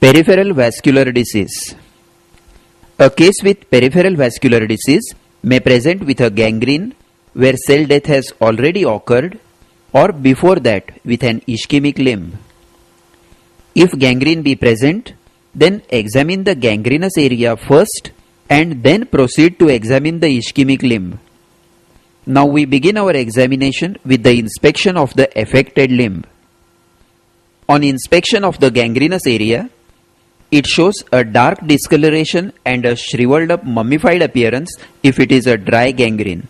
Peripheral vascular disease. A case with peripheral vascular disease may present with a gangrene where cell death has already occurred, or before that with an ischemic limb. If gangrene be present, then examine the gangrenous area first and then proceed to examine the ischemic limb. Now we begin our examination with the inspection of the affected limb. On inspection of the gangrenous area, it shows a dark discoloration and a shriveled up mummified appearance if it is a dry gangrene.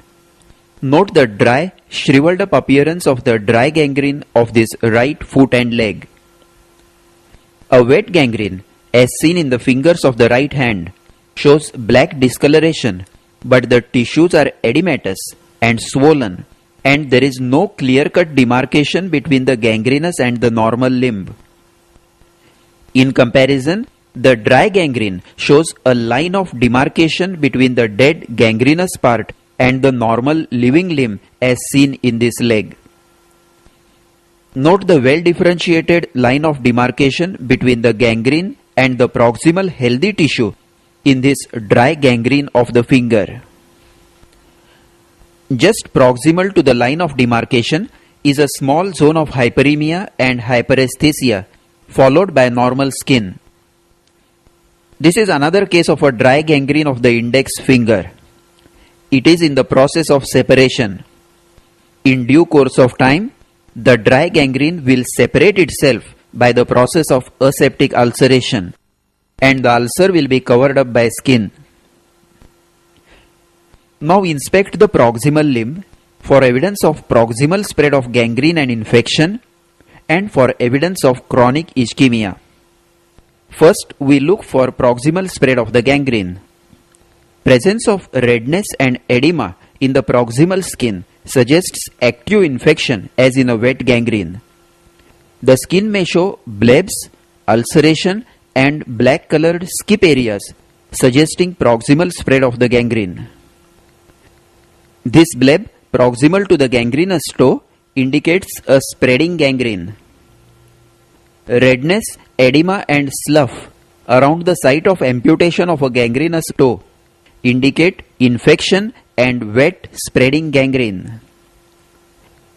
Note the dry, shriveled up appearance of the dry gangrene of this right foot and leg. A wet gangrene, as seen in the fingers of the right hand, shows black discoloration, but the tissues are edematous and swollen, and there is no clear-cut demarcation between the gangrenous and the normal limb. In comparison, the dry gangrene shows a line of demarcation between the dead gangrenous part and the normal living limb as seen in this leg. Note the well-differentiated line of demarcation between the gangrene and the proximal healthy tissue in this dry gangrene of the finger. Just proximal to the line of demarcation is a small zone of hyperemia and hyperesthesia, followed by normal skin. This is another case of a dry gangrene of the index finger. It is in the process of separation. In due course of time, the dry gangrene will separate itself by the process of aseptic ulceration, and the ulcer will be covered up by skin. Now inspect the proximal limb for evidence of proximal spread of gangrene and infection, and for evidence of chronic ischemia. First, we look for proximal spread of the gangrene. Presence of redness and edema in the proximal skin suggests active infection as in a wet gangrene. The skin may show blebs, ulceration and black colored skip areas suggesting proximal spread of the gangrene. This bleb proximal to the gangrenous toe indicates a spreading gangrene. Redness, edema and slough around the site of amputation of a gangrenous toe indicate infection and wet spreading gangrene.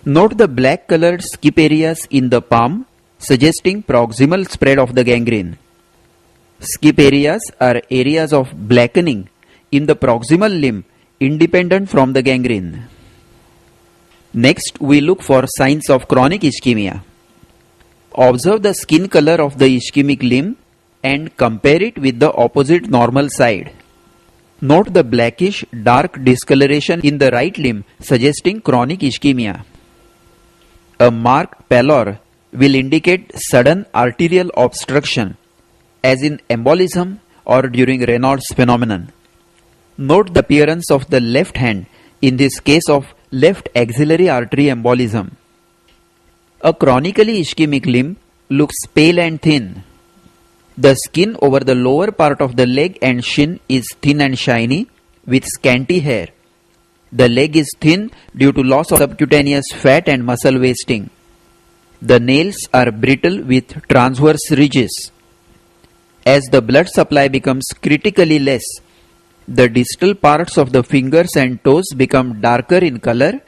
Note the black colored skip areas in the palm suggesting proximal spread of the gangrene. Skip areas are areas of blackening in the proximal limb independent from the gangrene. Next, we look for signs of chronic ischemia. Observe the skin color of the ischemic limb and compare it with the opposite normal side. Note the blackish dark discoloration in the right limb suggesting chronic ischemia. A marked pallor will indicate sudden arterial obstruction as in embolism or during Raynaud's phenomenon. Note the appearance of the left hand in this case of left axillary artery embolism. A chronically ischemic limb looks pale and thin. The skin over the lower part of the leg and shin is thin and shiny with scanty hair. The leg is thin due to loss of subcutaneous fat and muscle wasting. The nails are brittle with transverse ridges. As the blood supply becomes critically less, the distal parts of the fingers and toes become darker in color,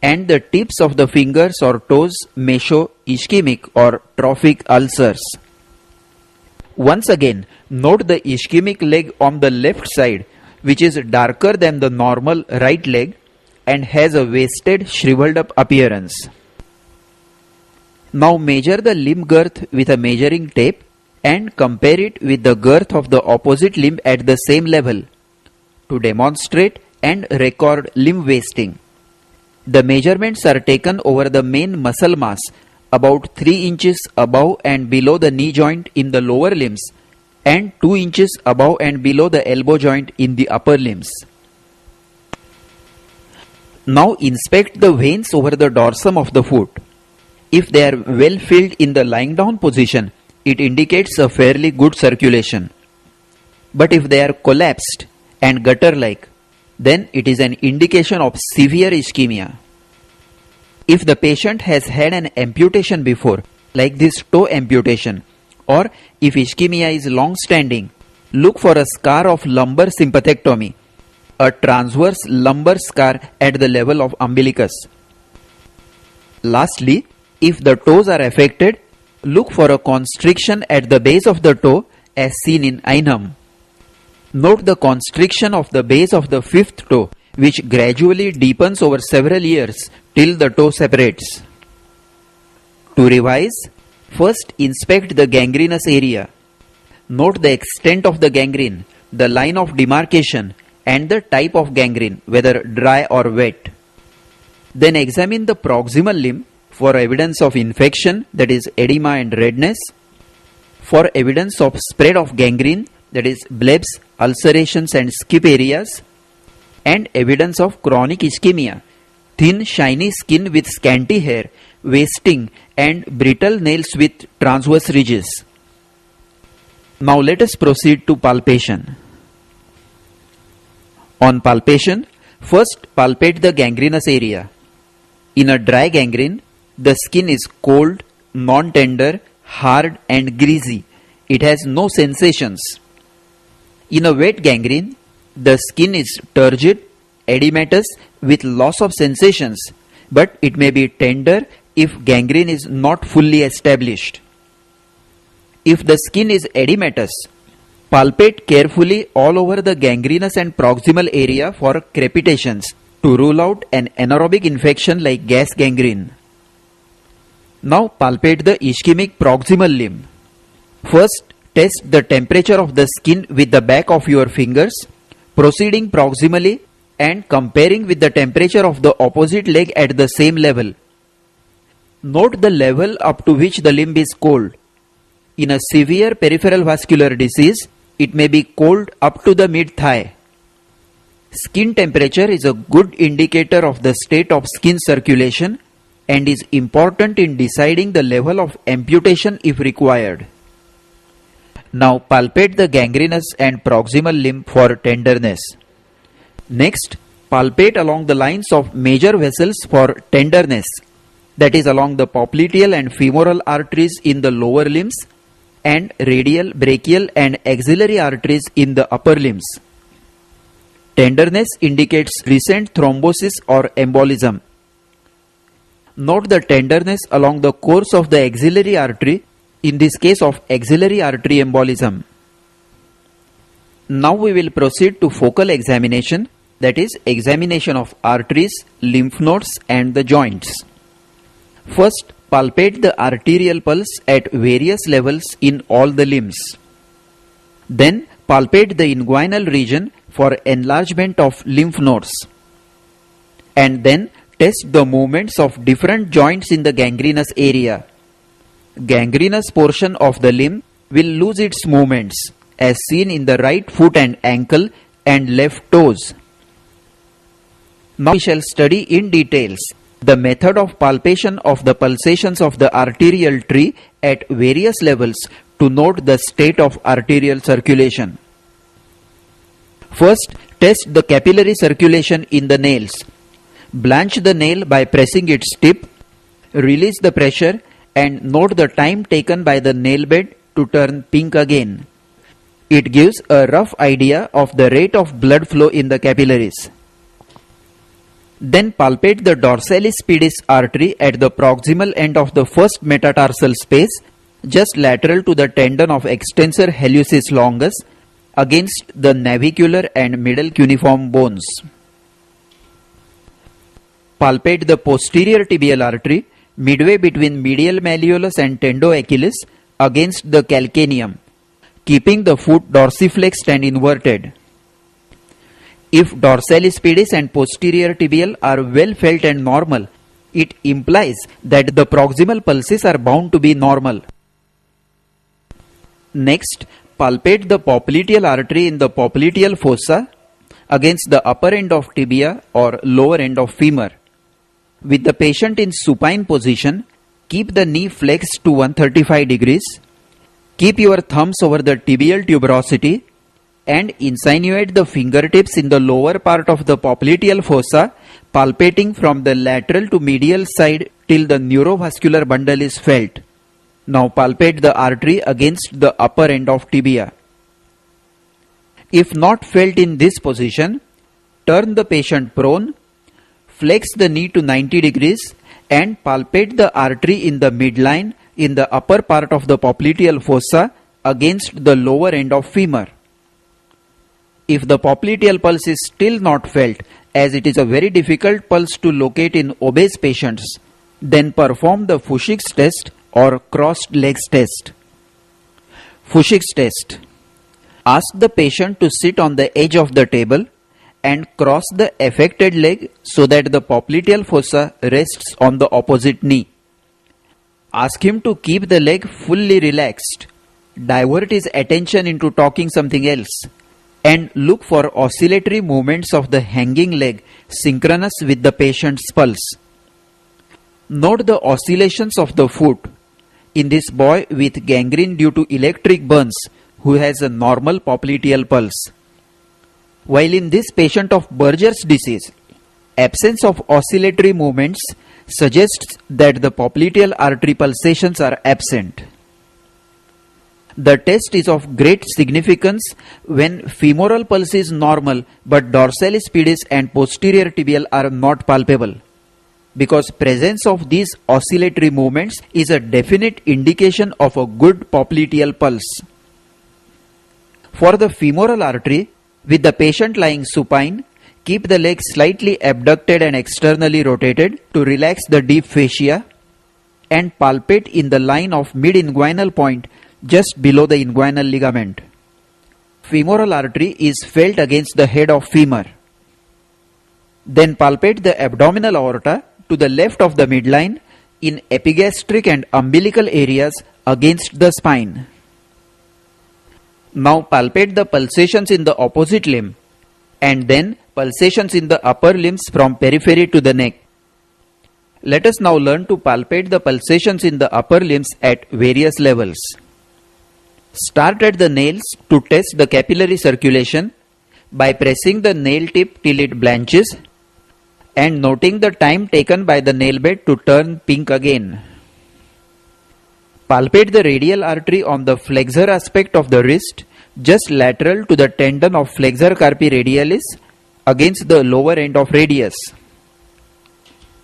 and the tips of the fingers or toes may show ischemic or trophic ulcers. Once again, note the ischemic leg on the left side, which is darker than the normal right leg and has a wasted, shriveled up appearance. Now measure the limb girth with a measuring tape and compare it with the girth of the opposite limb at the same level to demonstrate and record limb wasting. The measurements are taken over the main muscle mass about 3 inches above and below the knee joint in the lower limbs and 2 inches above and below the elbow joint in the upper limbs. Now inspect the veins over the dorsum of the foot. If they are well filled in the lying down position, it indicates a fairly good circulation. But if they are collapsed and gutter-like, then it is an indication of severe ischemia. If the patient has had an amputation before, like this toe amputation, or if ischemia is long-standing, look for a scar of lumbar sympathectomy, a transverse lumbar scar at the level of umbilicus. Lastly, if the toes are affected, look for a constriction at the base of the toe as seen in Einham. Note the constriction of the base of the fifth toe, which gradually deepens over several years till the toe separates. To revise, first inspect the gangrenous area. Note the extent of the gangrene, the line of demarcation, and the type of gangrene, whether dry or wet. Then examine the proximal limb for evidence of infection, that is edema and redness, for evidence of spread of gangrene, that is blebs, ulcerations and skip areas, and evidence of chronic ischemia, thin shiny skin with scanty hair, wasting and brittle nails with transverse ridges. Now let us proceed to palpation. On palpation, first palpate the gangrenous area. In a dry gangrene, the skin is cold, non-tender, hard and greasy. It has no sensations. In a wet gangrene, the skin is turgid, edematous with loss of sensations, but it may be tender if gangrene is not fully established. If the skin is edematous, palpate carefully all over the gangrenous and proximal area for crepitations to rule out an anaerobic infection like gas gangrene. Now palpate the ischemic proximal limb. First, test the temperature of the skin with the back of your fingers, proceeding proximally and comparing with the temperature of the opposite leg at the same level. Note the level up to which the limb is cold. In a severe peripheral vascular disease, it may be cold up to the mid-thigh. Skin temperature is a good indicator of the state of skin circulation and is important in deciding the level of amputation if required. Now palpate the gangrenous and proximal limb for tenderness. Next, palpate along the lines of major vessels for tenderness, that is along the popliteal and femoral arteries in the lower limbs and radial, brachial and axillary arteries in the upper limbs. Tenderness indicates recent thrombosis or embolism. Note the tenderness along the course of the axillary artery, in this case of axillary artery embolism. Now we will proceed to focal examination, that is examination of arteries, lymph nodes and the joints. First, palpate the arterial pulse at various levels in all the limbs. Then palpate the inguinal region for enlargement of lymph nodes. And then test the movements of different joints in the gangrenous area. Gangrenous portion of the limb will lose its movements, as seen in the right foot and ankle and left toes. Now we shall study in details the method of palpation of the pulsations of the arterial tree at various levels to note the state of arterial circulation. First, test the capillary circulation in the nails. Blanch the nail by pressing its tip, release the pressure and note the time taken by the nail bed to turn pink again. It gives a rough idea of the rate of blood flow in the capillaries. Then palpate the dorsalis pedis artery at the proximal end of the first metatarsal space, just lateral to the tendon of extensor hallucis longus, against the navicular and middle cuneiform bones. Palpate the posterior tibial artery midway between medial malleolus and tendoachilles against the calcaneum, keeping the foot dorsiflexed and inverted. If dorsalis pedis and posterior tibial are well felt and normal, it implies that the proximal pulses are bound to be normal. Next, palpate the popliteal artery in the popliteal fossa against the upper end of tibia or lower end of femur. With the patient in supine position, keep the knee flexed to 135 degrees. Keep your thumbs over the tibial tuberosity and insinuate the fingertips in the lower part of the popliteal fossa, palpating from the lateral to medial side till the neurovascular bundle is felt. Now palpate the artery against the upper end of tibia. If not felt in this position, turn the patient prone, flex the knee to 90 degrees and palpate the artery in the midline in the upper part of the popliteal fossa against the lower end of femur. If the popliteal pulse is still not felt, as it is a very difficult pulse to locate in obese patients, then perform the Fuchs test or crossed legs test. Fuchs test. Ask the patient to sit on the edge of the table and cross the affected leg so that the popliteal fossa rests on the opposite knee. Ask him to keep the leg fully relaxed. Divert his attention into talking something else and look for oscillatory movements of the hanging leg synchronous with the patient's pulse. Note the oscillations of the foot in this boy with gangrene due to electric burns who has a normal popliteal pulse. While in this patient of Buerger's disease, absence of oscillatory movements suggests that the popliteal artery pulsations are absent. The test is of great significance when femoral pulse is normal but dorsalis pedis and posterior tibial are not palpable, because presence of these oscillatory movements is a definite indication of a good popliteal pulse. For the femoral artery, with the patient lying supine, keep the leg slightly abducted and externally rotated to relax the deep fascia and palpate in the line of mid-inguinal point just below the inguinal ligament. Femoral artery is felt against the head of femur. Then palpate the abdominal aorta to the left of the midline in epigastric and umbilical areas against the spine. Now palpate the pulsations in the opposite limb and then pulsations in the upper limbs from periphery to the neck. Let us now learn to palpate the pulsations in the upper limbs at various levels. Start at the nails to test the capillary circulation by pressing the nail tip till it blanches and noting the time taken by the nail bed to turn pink again. Palpate the radial artery on the flexor aspect of the wrist just lateral to the tendon of flexor carpi radialis against the lower end of radius.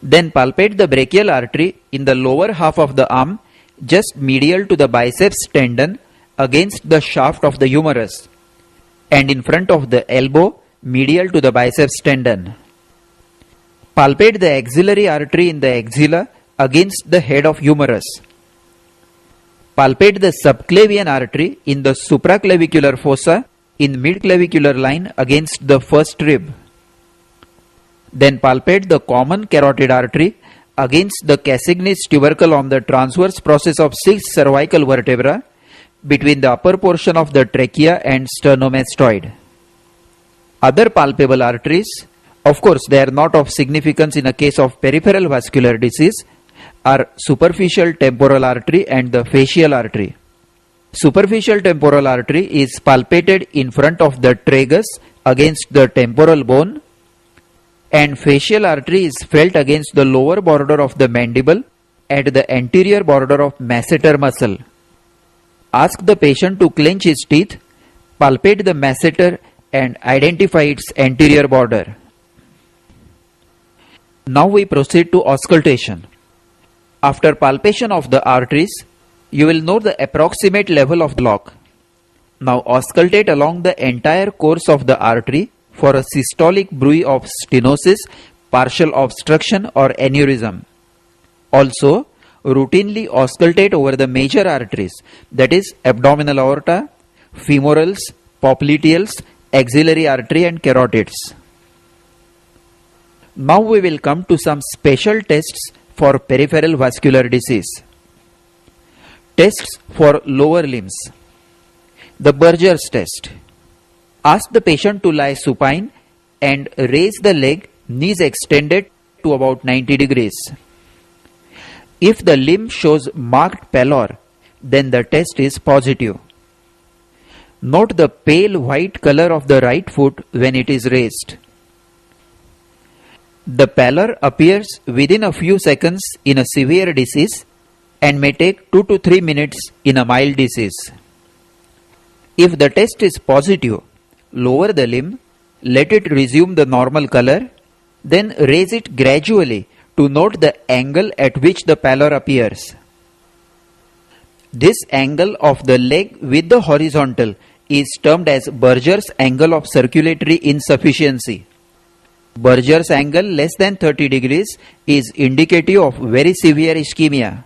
Then palpate the brachial artery in the lower half of the arm just medial to the biceps tendon against the shaft of the humerus and in front of the elbow medial to the biceps tendon. Palpate the axillary artery in the axilla against the head of humerus. Palpate the subclavian artery in the supraclavicular fossa in midclavicular line against the first rib. Then palpate the common carotid artery against the Cassign's tubercle on the transverse process of 6 cervical vertebra between the upper portion of the trachea and sternomastoid. Other palpable arteries, of course they are not of significance in a case of peripheral vascular disease, are superficial temporal artery and the facial artery. Superficial temporal artery is palpated in front of the tragus against the temporal bone, and facial artery is felt against the lower border of the mandible at the anterior border of masseter muscle. Ask the patient to clench his teeth, palpate the masseter and identify its anterior border. Now we proceed to auscultation. After palpation of the arteries, you will know the approximate level of block. Now auscultate along the entire course of the artery for a systolic bruit of stenosis, partial obstruction or aneurysm. Also, routinely auscultate over the major arteries, that is abdominal aorta, femorals, popliteals, axillary artery and carotids. Now we will come to some special tests for peripheral vascular disease. Tests for lower limbs. The Buerger's test. Ask the patient to lie supine and raise the leg, knees extended to about 90 degrees. If the limb shows marked pallor, then the test is positive. Note the pale white color of the right foot when it is raised. The pallor appears within a few seconds in a severe disease and may take 2 to 3 minutes in a mild disease. If the test is positive, lower the limb, let it resume the normal color, then raise it gradually to note the angle at which the pallor appears. This angle of the leg with the horizontal is termed as Berger's angle of circulatory insufficiency. Berger's angle less than 30 degrees is indicative of very severe ischemia.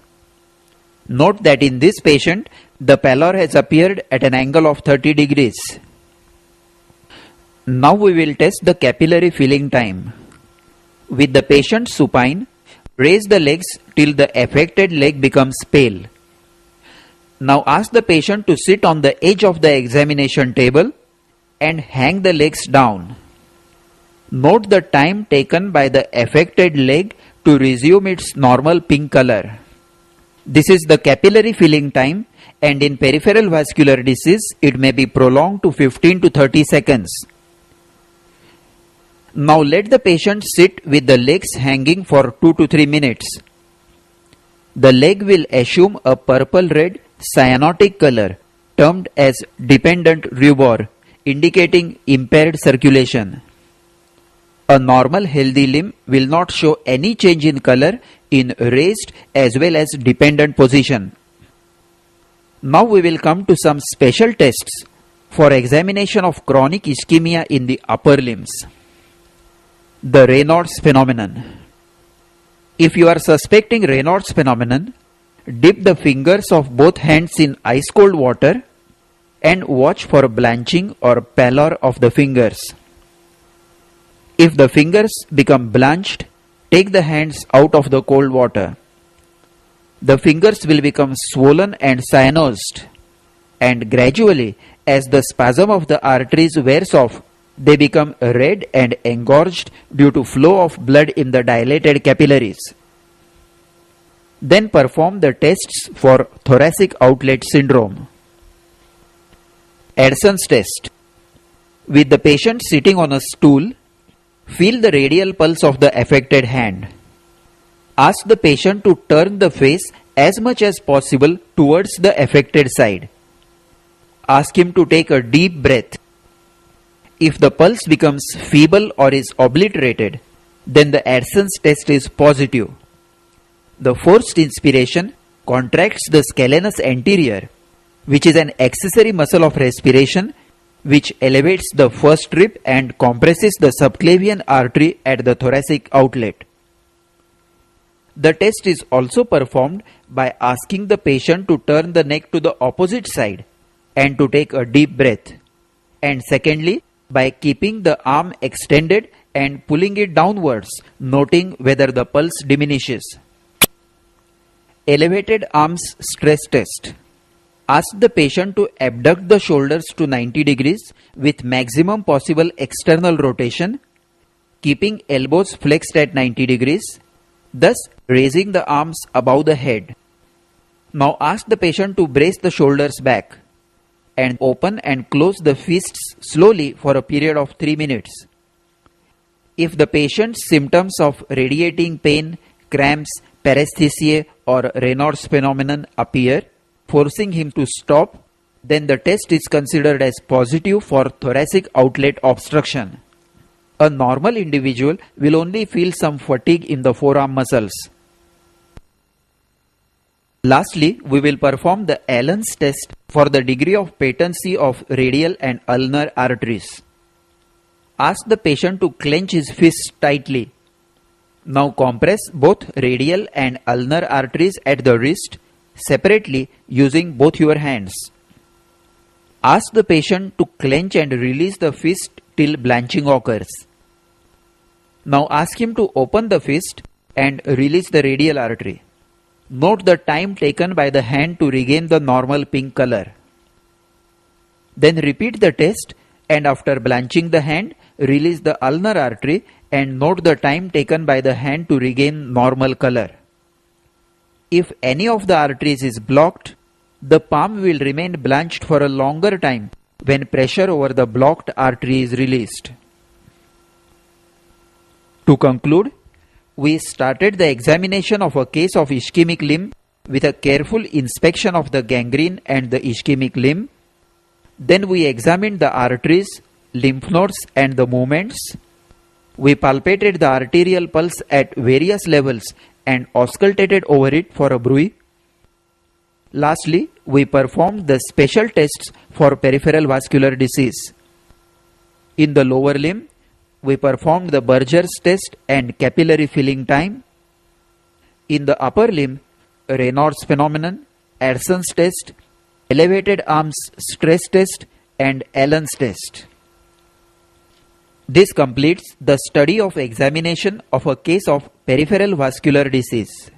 Note that in this patient, the pallor has appeared at an angle of 30 degrees. Now we will test the capillary filling time. With the patient supine, raise the legs till the affected leg becomes pale. Now ask the patient to sit on the edge of the examination table and hang the legs down. Note the time taken by the affected leg to resume its normal pink color. This is the capillary filling time, and in peripheral vascular disease it may be prolonged to 15 to 30 seconds. Now let the patient sit with the legs hanging for 2 to 3 minutes. The leg will assume a purple-red cyanotic color termed as dependent rubor, indicating impaired circulation. A normal healthy limb will not show any change in color in raised as well as dependent position. Now we will come to some special tests for examination of chronic ischemia in the upper limbs. The Raynaud's phenomenon. If you are suspecting Raynaud's phenomenon, dip the fingers of both hands in ice cold water and watch for blanching or pallor of the fingers. If the fingers become blanched, take the hands out of the cold water. The fingers will become swollen and cyanosed, and gradually, as the spasm of the arteries wears off, they become red and engorged due to flow of blood in the dilated capillaries. Then perform the tests for thoracic outlet syndrome. Adson's test. With the patient sitting on a stool, feel the radial pulse of the affected hand. Ask the patient to turn the face as much as possible towards the affected side. Ask him to take a deep breath. If the pulse becomes feeble or is obliterated, then the Adson's test is positive. The forced inspiration contracts the scalenus anterior, which is an accessory muscle of respiration, which elevates the first rib and compresses the subclavian artery at the thoracic outlet. The test is also performed by asking the patient to turn the neck to the opposite side and to take a deep breath, and secondly, by keeping the arm extended and pulling it downwards, noting whether the pulse diminishes. Elevated arms stress test. Ask the patient to abduct the shoulders to 90 degrees with maximum possible external rotation, keeping elbows flexed at 90 degrees, thus raising the arms above the head. Now ask the patient to brace the shoulders back and open and close the fists slowly for a period of 3 minutes. If the patient's symptoms of radiating pain, cramps, paresthesia or Raynaud's phenomenon appear, forcing him to stop, then the test is considered as positive for thoracic outlet obstruction. A normal individual will only feel some fatigue in the forearm muscles. Lastly, we will perform the Allen's test for the degree of patency of radial and ulnar arteries. Ask the patient to clench his fists tightly. Now compress both radial and ulnar arteries at the wrist separately using both your hands. Ask the patient to clench and release the fist till blanching occurs. Now ask him to open the fist and release the radial artery. Note the time taken by the hand to regain the normal pink color. Then repeat the test, and after blanching the hand, release the ulnar artery and note the time taken by the hand to regain normal color. If any of the arteries is blocked, the palm will remain blanched for a longer time when pressure over the blocked artery is released. To conclude, we started the examination of a case of ischemic limb with a careful inspection of the gangrene and the ischemic limb. Then we examined the arteries, lymph nodes and the movements. We palpated the arterial pulse at various levels and auscultated over it for a bruit. Lastly, we performed the special tests for peripheral vascular disease. In the lower limb, we performed the Berger's test and capillary filling time. In the upper limb, Raynaud's phenomenon, Addison's test, elevated arms stress test and Allen's test. This completes the study of examination of a case of peripheral vascular disease.